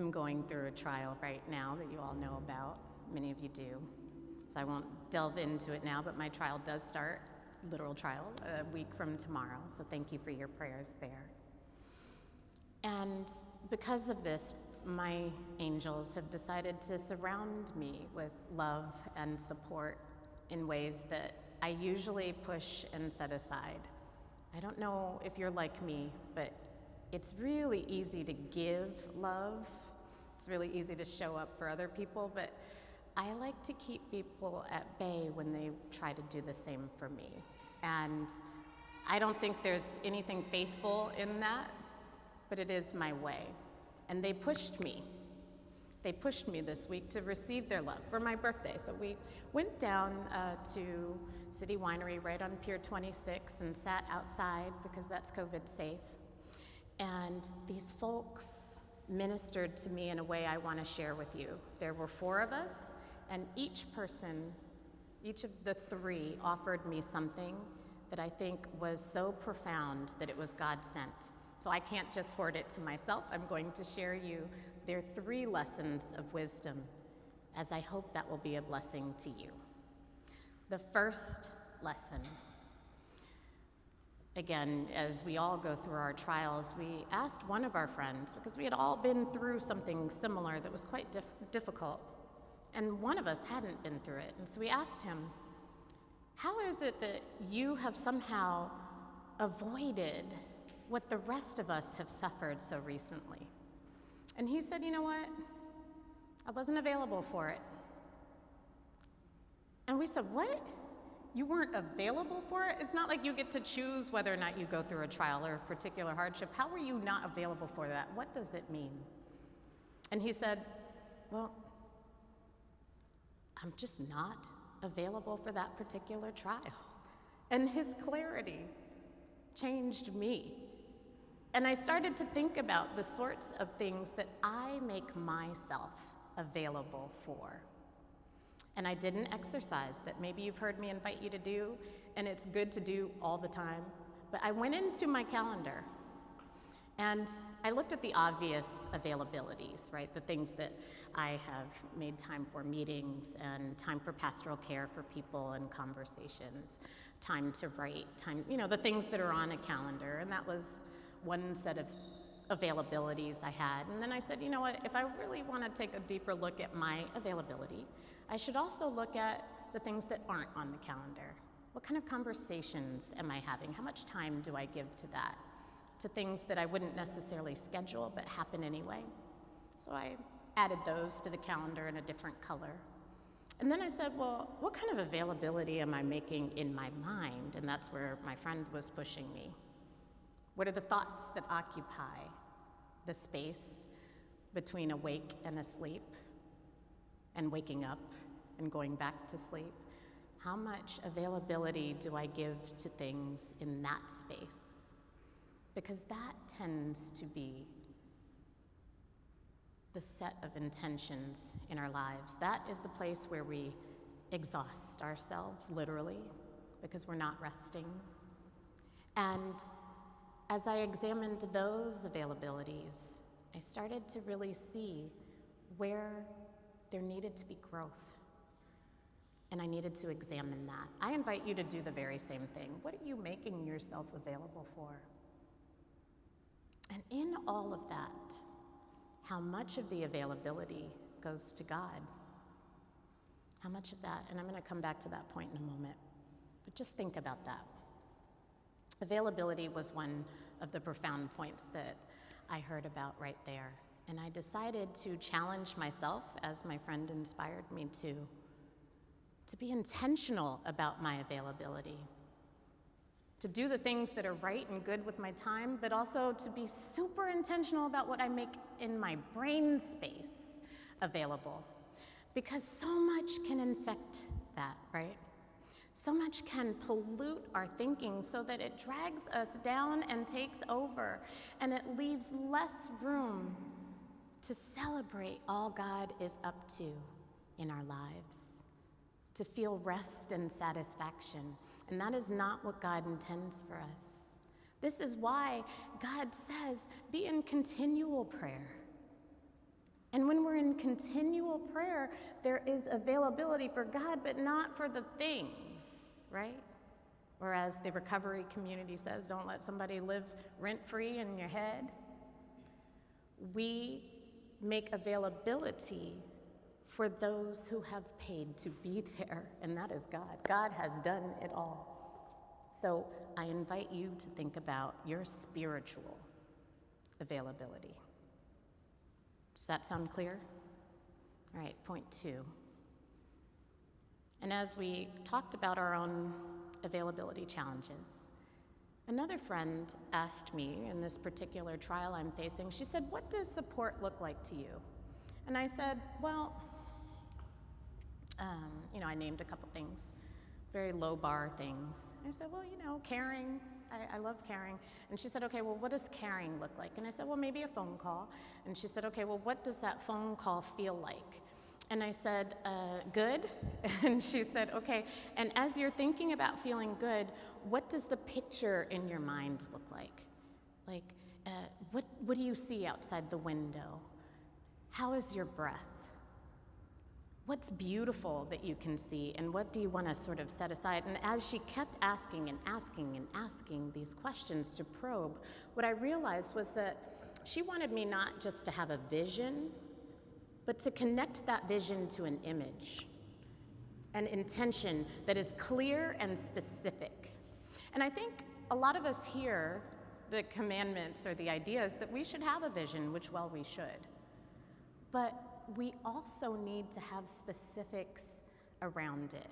am going through a trial right now that you all know about. Many of you do. So I won't delve into it now, but my trial does start, literal trial, a week from tomorrow. So thank you for your prayers there. And because of this, my angels have decided to surround me with love and support in ways that I usually push and set aside. I don't know if you're like me, but it's really easy to give love. It's really easy to show up for other people, but I like to keep people at bay when they try to do the same for me. And I don't think there's anything faithful in that, but it is my way. And they pushed me. They pushed me this week to receive their love for my birthday. So we went down to City Winery right on Pier 26 and sat outside because that's COVID safe. And these folks ministered to me in a way I want to share with you. There were 4 of us, and each person, each of the 3 offered me something that I think was so profound that it was God sent. So I can't just hoard it to myself. I'm going to share you their 3 lessons of wisdom, as I hope that will be a blessing to you. The first lesson, again, as we all go through our trials, we asked one of our friends, because we had all been through something similar that was quite difficult, and one of us hadn't been through it. And so we asked him, how is it that you have somehow avoided what the rest of us have suffered so recently? And he said, you know what? I wasn't available for it. And we said, what? You weren't available for it? It's not like you get to choose whether or not you go through a trial or a particular hardship. How were you not available for that? What does it mean? And he said, well, I'm just not available for that particular trial. And his clarity changed me. And I started to think about the sorts of things that I make myself available for. And I didn't exercise that maybe you've heard me invite you to do, and it's good to do all the time. But I went into my calendar and I looked at the obvious availabilities, right? The things that I have made time for, meetings and time for pastoral care for people and conversations, time to write, time, the things that are on a calendar. And that was one set of availabilities I had. And then I said, you know what, if I really want to take a deeper look at my availability, I should also look at the things that aren't on the calendar. What kind of conversations am I having? How much time do I give to that? To things that I wouldn't necessarily schedule but happen anyway. So I added those to the calendar in a different color. And then I said, well, what kind of availability am I making in my mind? And that's where my friend was pushing me. What are the thoughts that occupy the space between awake and asleep, and waking up and going back to sleep? How much availability do I give to things in that space? Because that tends to be the set of intentions in our lives. That is the place where we exhaust ourselves, literally, because we're not resting. And as I examined those availabilities, I started to really see where there needed to be growth. And I needed to examine that. I invite you to do the very same thing. What are you making yourself available for? And in all of that, how much of the availability goes to God? How much of that? And I'm going to come back to that point in a moment. But just think about that. Availability was one of the profound points that I heard about right there. And I decided to challenge myself, as my friend inspired me to be intentional about my availability, to do the things that are right and good with my time, but also to be super intentional about what I make in my brain space available. Because so much can infect that, right? So much can pollute our thinking so that it drags us down and takes over, and it leaves less room to celebrate all God is up to in our lives, to feel rest and satisfaction. And that is not what God intends for us. This is why God says, be in continual prayer. And when we're in continual prayer, there is availability for God, but not for the things, right? Or as the recovery community says, don't let somebody live rent-free in your head. We make availability for those who have paid to be there, and that is God. God has done it all. So I invite you to think about your spiritual availability. Does that sound clear? All right, point 2. And as we talked about our own availability challenges, another friend asked me in this particular trial I'm facing, she said, what does support look like to you? And I said, well, I named a couple things, very low bar things. I said, well, caring, I love caring. And she said, okay, well, what does caring look like? And I said, well, maybe a phone call. And she said, okay, well, what does that phone call feel like? And I said, good. And she said, okay, and as you're thinking about feeling good, what does the picture in your mind look like? Like, what do you see outside the window? How is your breath? What's beautiful that you can see, and what do you want to sort of set aside? And as she kept asking and asking and asking these questions to probe, what I realized was that she wanted me not just to have a vision, but to connect that vision to an image, an intention that is clear and specific. And I think a lot of us hear the commandments or the ideas that we should have a vision, which, well, we should. But we also need to have specifics around it.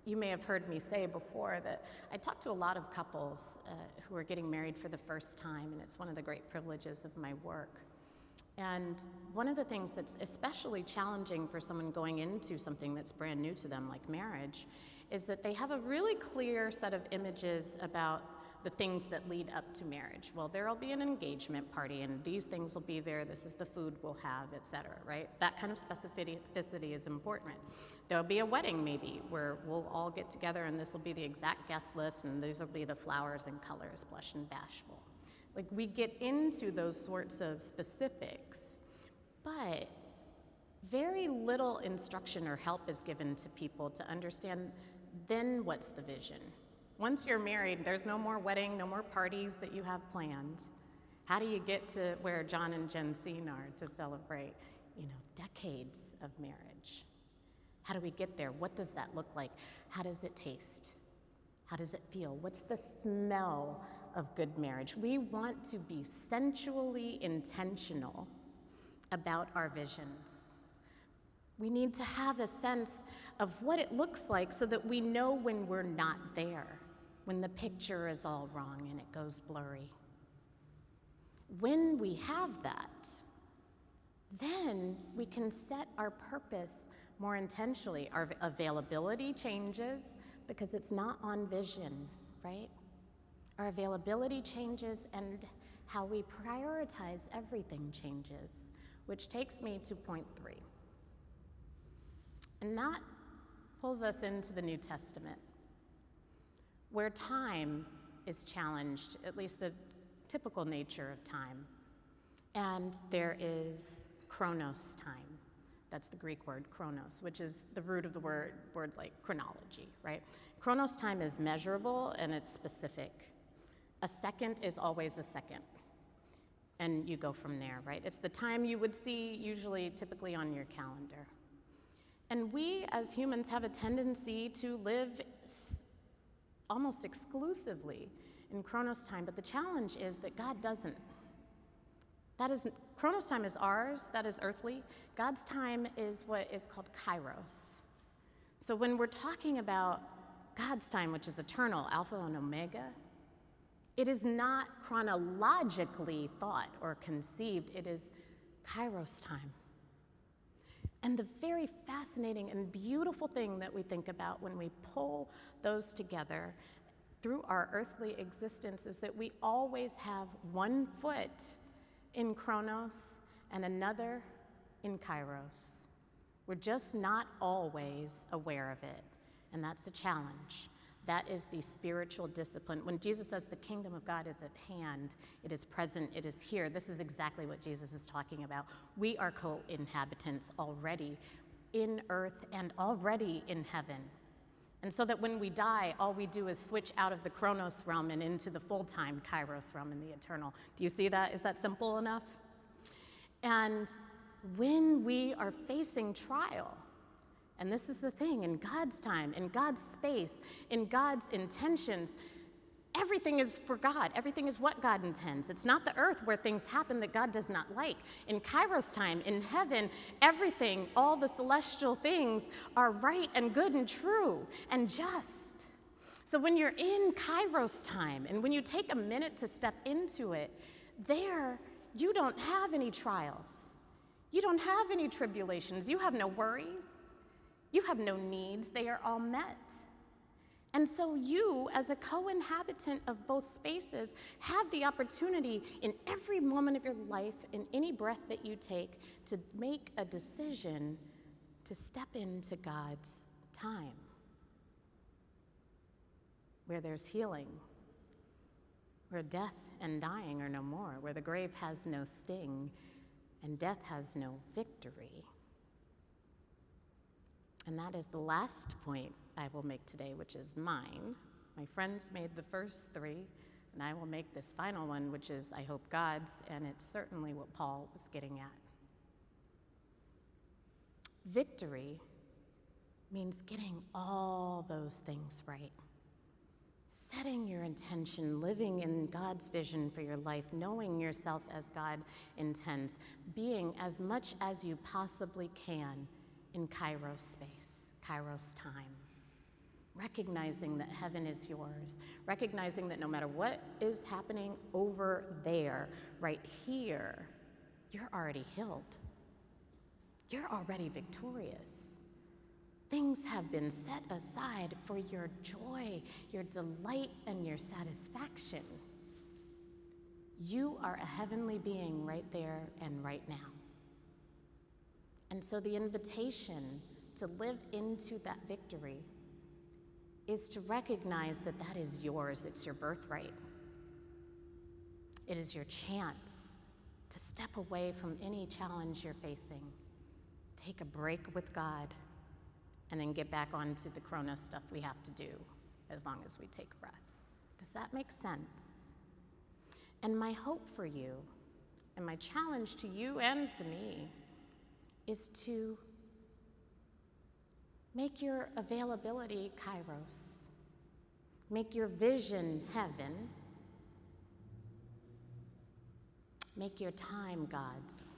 You may have heard me say before that I talk to a lot of couples who are getting married for the first time, and it's one of the great privileges of my work. And one of the things that's especially challenging for someone going into something that's brand new to them, like marriage, is that they have a really clear set of images about the things that lead up to marriage. Well, there'll be an engagement party, and these things will be there, this is the food we'll have, et cetera, right? That kind of specificity is important. There'll be a wedding, maybe, where we'll all get together, and this will be the exact guest list, and these will be the flowers and colors, blush and bashful. Like, we get into those sorts of specifics, but very little instruction or help is given to people to understand then what's the vision. Once you're married, there's no more wedding, no more parties that you have planned. How do you get to where John and Jen Scene are to celebrate, decades of marriage? How do we get there? What does that look like? How does it taste? How does it feel? What's the smell of good marriage? We want to be sensually intentional about our visions. We need to have a sense of what it looks like so that we know when we're not there, when the picture is all wrong and it goes blurry. When we have that, then we can set our purpose more intentionally. Our availability changes because it's not on vision, right? Our availability changes and how we prioritize everything changes, which takes me to point 3. And that pulls us into the New Testament, where time is challenged, at least the typical nature of time. And there is chronos time. That's the Greek word, chronos, which is the root of the word like chronology, right? Chronos time is measurable and it's specific. A second is always a second. And you go from there, right? It's the time you would see usually, typically on your calendar. And we as humans have a tendency to live almost exclusively in chronos time, but the challenge is that God doesn't. Chronos time is ours, that is earthly. God's time is what is called kairos. So when we're talking about God's time, which is eternal, Alpha and Omega, it is not chronologically thought or conceived, it is kairos time. And the very fascinating and beautiful thing that we think about when we pull those together through our earthly existence is that we always have one foot in chronos and another in kairos. We're just not always aware of it, and that's a challenge. That is the spiritual discipline. When Jesus says the kingdom of God is at hand, it is present, it is here, this is exactly what Jesus is talking about. We are co-inhabitants already in earth and already in heaven. And so that when we die, all we do is switch out of the chronos realm and into the full-time kairos realm in the eternal. Do you see that? Is that simple enough? And when we are facing trial, and this is the thing, in God's time, in God's space, in God's intentions, everything is for God. Everything is what God intends. It's not the earth where things happen that God does not like. In Kairos time, in heaven, everything, all the celestial things are right and good and true and just. So when you're in Kairos time, and when you take a minute to step into it, there you don't have any trials. You don't have any tribulations. You have no worries. You have no needs. They are all met. And so you, as a co-inhabitant of both spaces, have the opportunity in every moment of your life, in any breath that you take, to make a decision to step into God's time, where there's healing, where death and dying are no more, where the grave has no sting and death has no victory. And that is the last point I will make today, which is mine. My friends made the first three, and I will make this final one, which is, I hope, God's, and it's certainly what Paul was getting at. Victory means getting all those things right. Setting your intention, living in God's vision for your life, knowing yourself as God intends, being as much as you possibly can in Kairos space, Kairos time. Recognizing that heaven is yours, recognizing that no matter what is happening over there, right here, you're already healed. You're already victorious. Things have been set aside for your joy, your delight, and your satisfaction. You are a heavenly being right there and right now. And so the invitation to live into that victory is to recognize that that is yours. It's your birthright. It is your chance to step away from any challenge you're facing, take a break with God, and then get back onto the chronos stuff we have to do as long as we take a breath. Does that make sense? And my hope for you, and my challenge to you and to me, is to make your availability Kairos. Make your vision heaven. Make your time God's.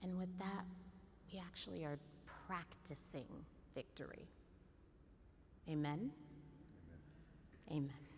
And with that, we actually are practicing victory. Amen? Amen. Amen.